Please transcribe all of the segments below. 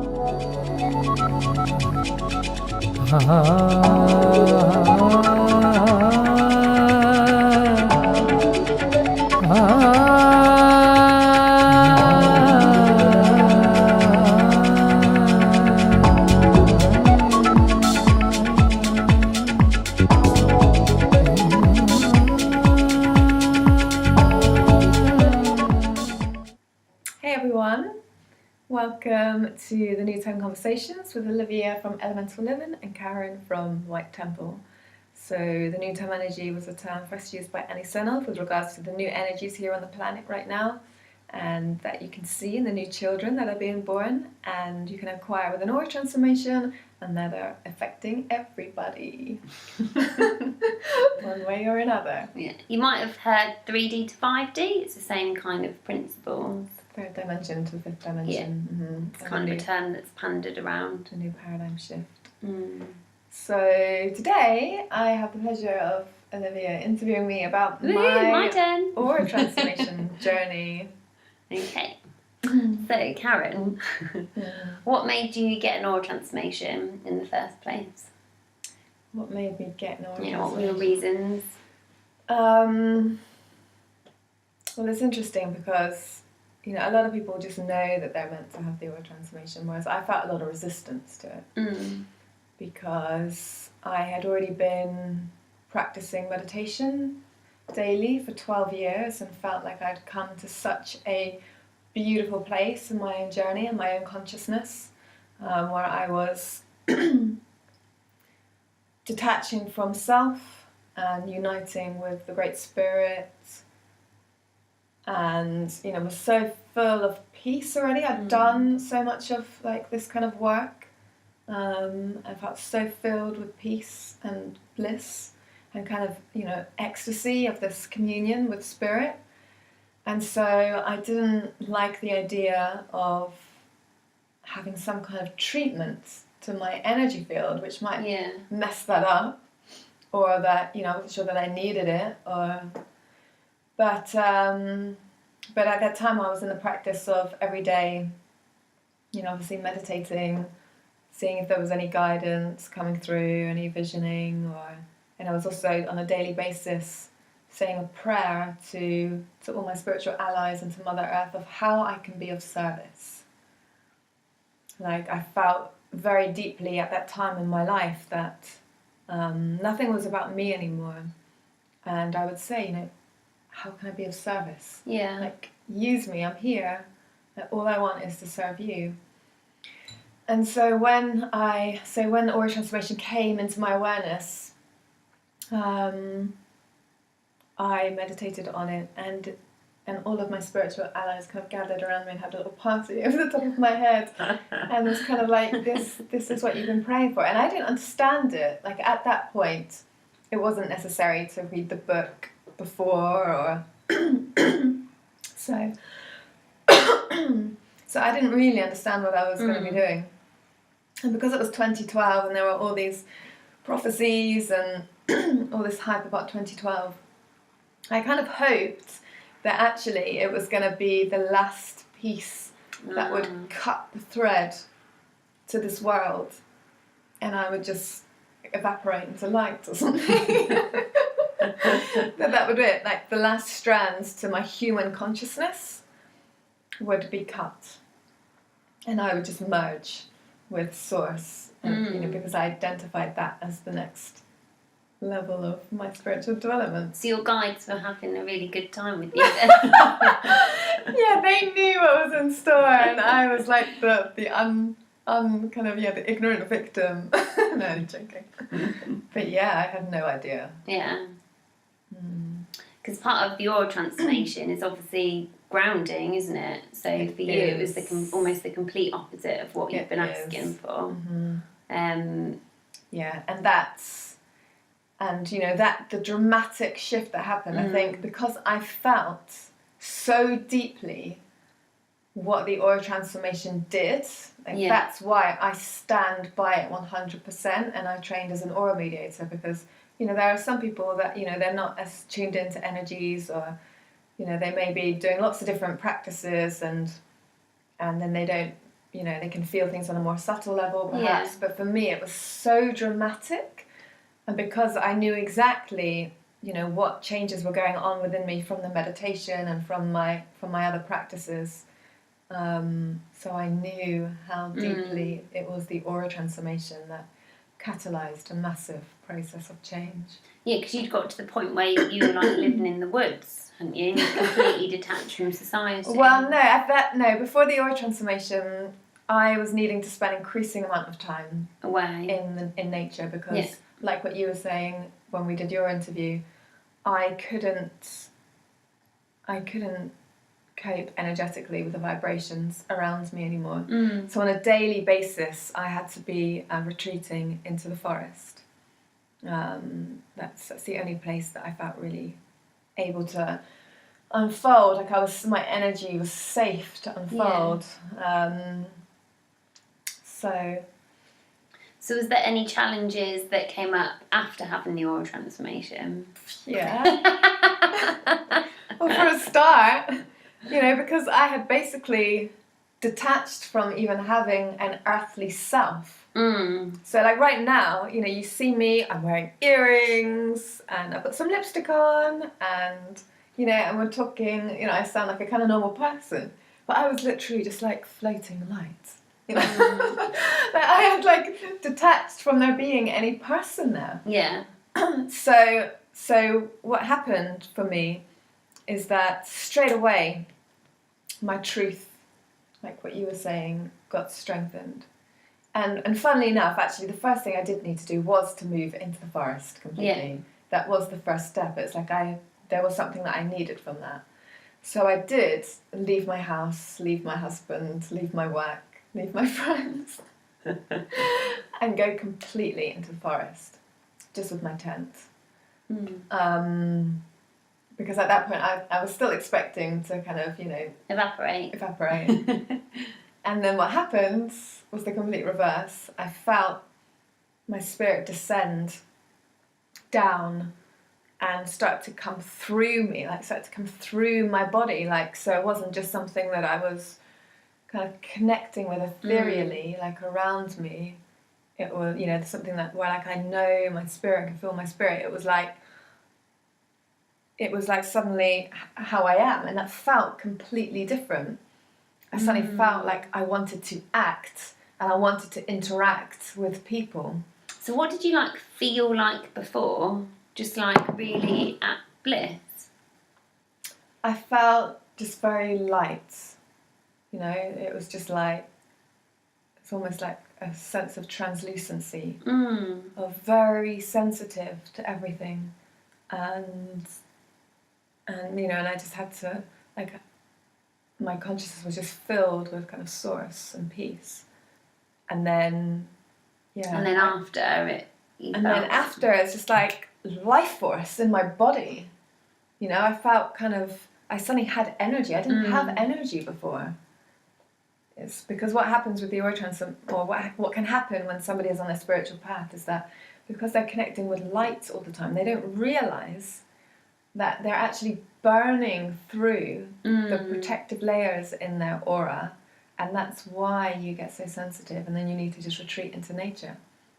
Hey everyone, welcome to the New Tone Conversations with Olivia from Elemental Living and Karen from White Temple. So the New Tone energy was a term first used by Annie Senov with regards to the new energies here on the planet right now, and that you can see in the new children that are being born and you can acquire with an AuraTransformation, and that are affecting everybody one way or another. Yeah, you might have heard 3D to 5D. It's the same kind of principles. Third dimension to the fifth dimension. Yeah. Mm-hmm. It's kind of a term that's pandered around. A new paradigm shift. Mm. So today I have the pleasure of Olivia interviewing me about my turn. AuraTransformation journey. Okay. So Karen, what made you get an AuraTransformation in the first place? What made me get an AuraTransformation? Yeah, what were your reasons? Well, it's interesting because a lot of people just know that they're meant to have the AuraTransformation, whereas I felt a lot of resistance to it because I had already been practicing meditation daily for 12 years and felt like I'd come to such a beautiful place in my own journey and my own consciousness, where I was detaching from self and uniting with the Great Spirit, and was so full of peace already. I'd done so much of this kind of work. I felt so filled with peace and bliss and kind of ecstasy of this communion with spirit. And so I didn't like the idea of having some kind of treatment to my energy field, which might mess that up, or that I wasn't sure that I needed it, but at that time I was in the practice of every day, obviously meditating, seeing if there was any guidance coming through, any visioning, and I was also on a daily basis saying a prayer to all my spiritual allies and to Mother Earth of how I can be of service. I felt very deeply at that time in my life that nothing was about me anymore, and I would say, how can I be of service? Yeah. Use me, I'm here. All I want is to serve you. And so when the AuraTransformation came into my awareness, I meditated on it, and all of my spiritual allies kind of gathered around me and had a little party over the top of my head, and it was kind of like, this is what you've been praying for. And I didn't understand it. At that point, it wasn't necessary to read the book before, or so I didn't really understand what I was going to be doing. And because it was 2012 and there were all these prophecies and all this hype about 2012, I kind of hoped that actually it was going to be the last piece that would cut the thread to this world, and I would just evaporate into light or something. that would be it. The last strands to my human consciousness would be cut, and I would just merge with Source, and, because I identified that as the next level of my spiritual development. So your guides were having a really good time with you then? Yeah, they knew what was in store, and I was like the ignorant victim. No, I'm joking. But yeah, I had no idea. Yeah. Because part of your transformation is obviously grounding, isn't it? So for you, it was almost the complete opposite of what you've been asking for. Yeah, and that the dramatic shift that happened, I think, because I felt so deeply what the AuraTransformation did. That's why I stand by it 100%, and I trained as an aura mediator, because there are some people that they're not as tuned into energies, or they may be doing lots of different practices, and then they don't they can feel things on a more subtle level perhaps, but for me it was so dramatic, and because I knew exactly what changes were going on within me from the meditation and from my other practices, so I knew how deeply it was the aura transformation that catalysed a massive process of change. Yeah, because you'd got to the point where you were like living in the woods, hadn't you? And you completely detached from society. Well, no, before the aura transformation, I was needing to spend increasing amount of time away in nature, because like what you were saying when we did your interview, I couldn't cope energetically with the vibrations around me anymore. So on a daily basis, I had to be retreating into the forest. That's the only place that I felt really able to unfold. Like my energy was safe to unfold. So was there any challenges that came up after having the aura transformation? Yeah. Well, for a start, because I had basically detached from even having an earthly self. So like right now, you see me, I'm wearing earrings and I've got some lipstick on, and and we're talking, I sound like a kind of normal person, but I was literally just like floating light. Like I had like detached from there being any person there. Yeah. So what happened for me is that straight away my truth, like what you were saying, got strengthened. And funnily enough, actually, the first thing I did need to do was to move into the forest completely. Yeah. That was the first step. It's like there was something that I needed from that. So I did leave my house, leave my husband, leave my work, leave my friends, and go completely into the forest, just with my tent. Because at that point I was still expecting to kind of, evaporate. And then what happened was the complete reverse. I felt my spirit descend down and start to come through me, start to come through my body. So it wasn't just something that I was kind of connecting with ethereally, around me. It was, something that where I know my spirit, can feel my spirit. It was like suddenly how I am, and that felt completely different. I suddenly felt like I wanted to act and I wanted to interact with people. So what did you feel like before? Just really at bliss? I felt just very light. It was just it's almost like a sense of translucency, of very sensitive to everything. And I just had to, my consciousness was just filled with kind of source and peace. And then, And then after it... after, it's just like life force in my body. I felt I suddenly had energy. I didn't have energy before. It's because what happens with the aura transformation, or what can happen when somebody is on a spiritual path, is that because they're connecting with light all the time, they don't realise that they're actually burning through the protective layers in their aura, and that's why you get so sensitive, and then you need to just retreat into nature.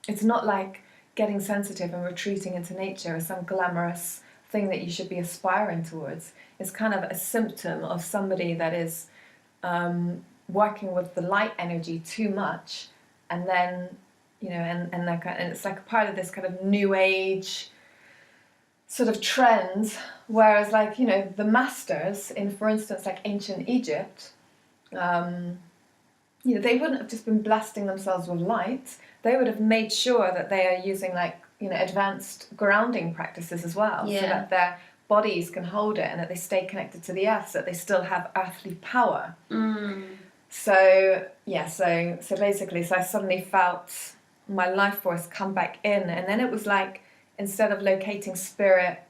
It's not like getting sensitive and retreating into nature is some glamorous thing that you should be aspiring towards. It's kind of a symptom of somebody that is working with the light energy too much, and then and it's like a part of this kind of new age sort of trends, whereas the masters in, for instance, ancient Egypt, they wouldn't have just been blasting themselves with light. They would have made sure that they are using advanced grounding practices as well, so that their bodies can hold it and that they stay connected to the earth, so that they still have earthly power. So basically, I suddenly felt my life force come back in, and then it was instead of locating spirit,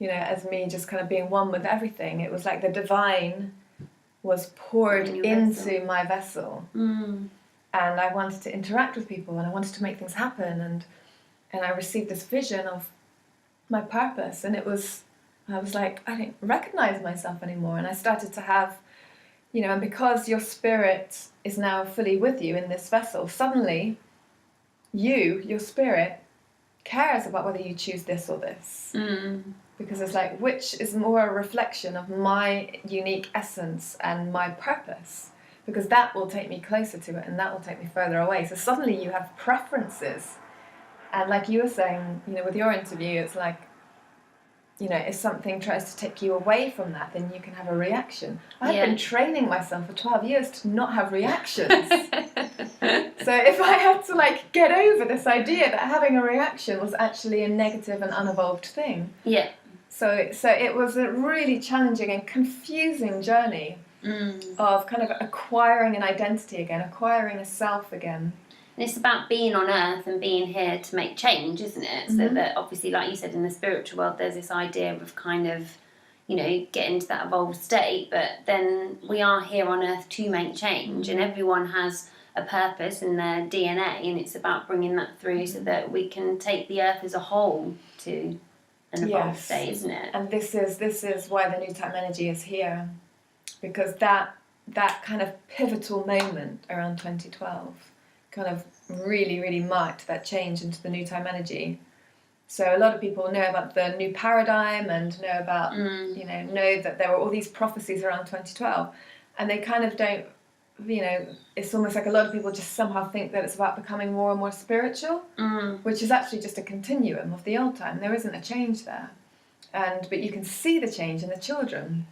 as me just kind of being one with everything, it was like the divine was poured into my vessel. And I wanted to interact with people, and I wanted to make things happen, and I received this vision of my purpose, and I was like, I didn't recognize myself anymore, and I started to have you know, and because your spirit is now fully with you in this vessel, suddenly your spirit cares about whether you choose this or this. Because it's like, which is more a reflection of my unique essence and my purpose? Because that will take me closer to it and that will take me further away. So suddenly you have preferences. And like you were saying, you know, with your interview, it's like, you know, if something tries to take you away from that, then you can have a reaction. I've been training myself for 12 years to not have reactions. So if I had to like get over this idea that having a reaction was actually a negative and unevolved thing. Yeah. So it was a really challenging and confusing journey of kind of acquiring an identity again, acquiring a self again. And it's about being on earth and being here to make change, isn't it? So that obviously, like you said, in the spiritual world, there's this idea of kind of, you know, getting to that evolved state. But then we are here on earth to make change, and everyone has a purpose in their DNA, and it's about bringing that through so that we can take the earth as a whole to an evolved state, isn't it? And this is why the new time energy is here, because that kind of pivotal moment around 2012 kind of really marked that change into the new time energy. So a lot of people know about the new paradigm and know about know that there were all these prophecies around 2012, and they kind of don't, you know, it's almost like a lot of people just somehow think that it's about becoming more and more spiritual, which is actually just a continuum of the old time. There isn't a change there, but you can see the change in the children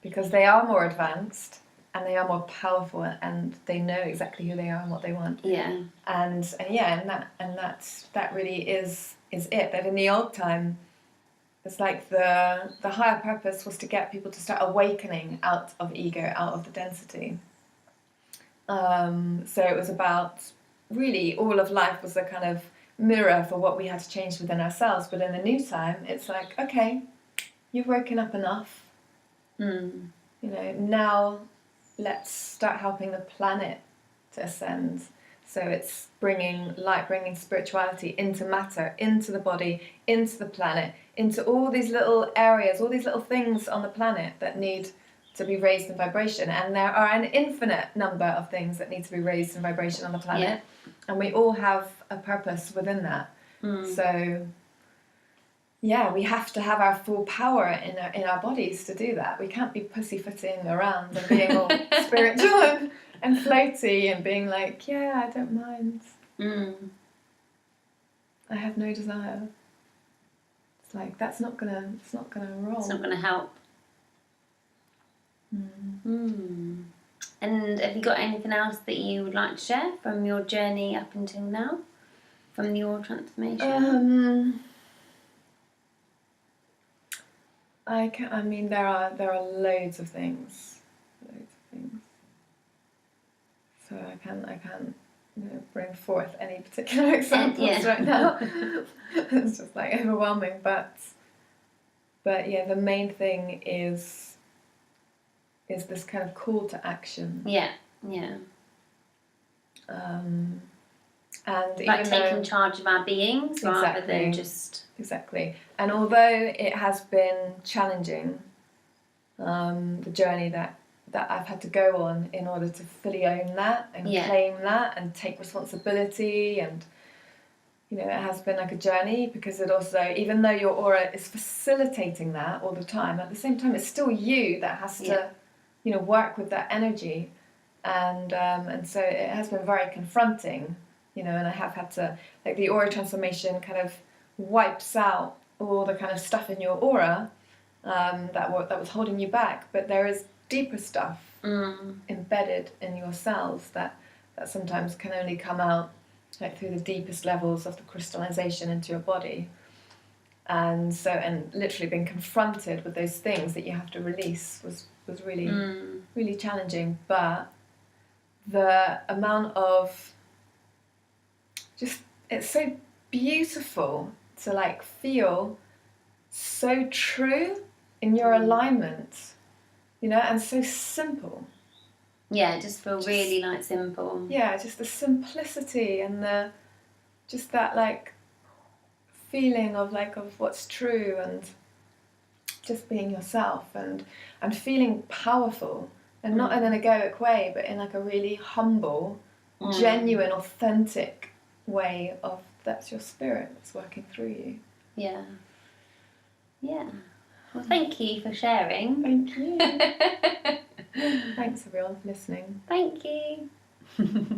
because they are more advanced and they are more powerful and they know exactly who they are and what they want. Yeah. And that really is it. That in the old time, it's like the higher purpose was to get people to start awakening out of ego, out of the density. So it was about, really, all of life was a kind of mirror for what we had to change within ourselves. But in the new time, it's like, okay, you've woken up enough. You know, now let's start helping the planet to ascend. So it's bringing light, bringing spirituality into matter, into the body, into the planet, into all these little areas, all these little things on the planet that need to be raised in vibration. And there are an infinite number of things that need to be raised in vibration on the planet. And we all have a purpose within that. So yeah, we have to have our full power in our bodies to do that. We can't be pussyfooting around and being all spiritual and floaty and being like, yeah, I don't mind. I have no desire. It's like, it's not gonna roll. It's not gonna help. And have you got anything else that you would like to share from your journey up until now, from the AuraTransformation? I mean, there are loads of things. So I can't bring forth any particular examples right now. It's just like overwhelming. But yeah, the main thing is this kind of call to action. Yeah. And like taking charge of our beings rather than just... Exactly. And although it has been challenging, the journey that I've had to go on in order to fully own that and claim that and take responsibility, and it has been like a journey, because it also, even though your aura is facilitating that all the time, at the same time it's still you that has to work with that energy, and so it has been very confronting, and I have had to, like, the AuraTransformation kind of wipes out all the kind of stuff in your aura that was holding you back, but there is deeper stuff embedded in your cells that sometimes can only come out like through the deepest levels of the crystallization into your body, and literally being confronted with those things that you have to release was really really challenging. But the amount of it's so beautiful to like feel so true in your alignment, and so simple. Yeah, just feel really like simple. Yeah, just the simplicity and that like feeling of what's true, and just being yourself and feeling powerful, and not in an egoic way, but in like a really humble, genuine, authentic way of that's your spirit that's working through you. Yeah. Yeah. Well, thank you for sharing. Thank you. Thanks everyone for listening. Thank you.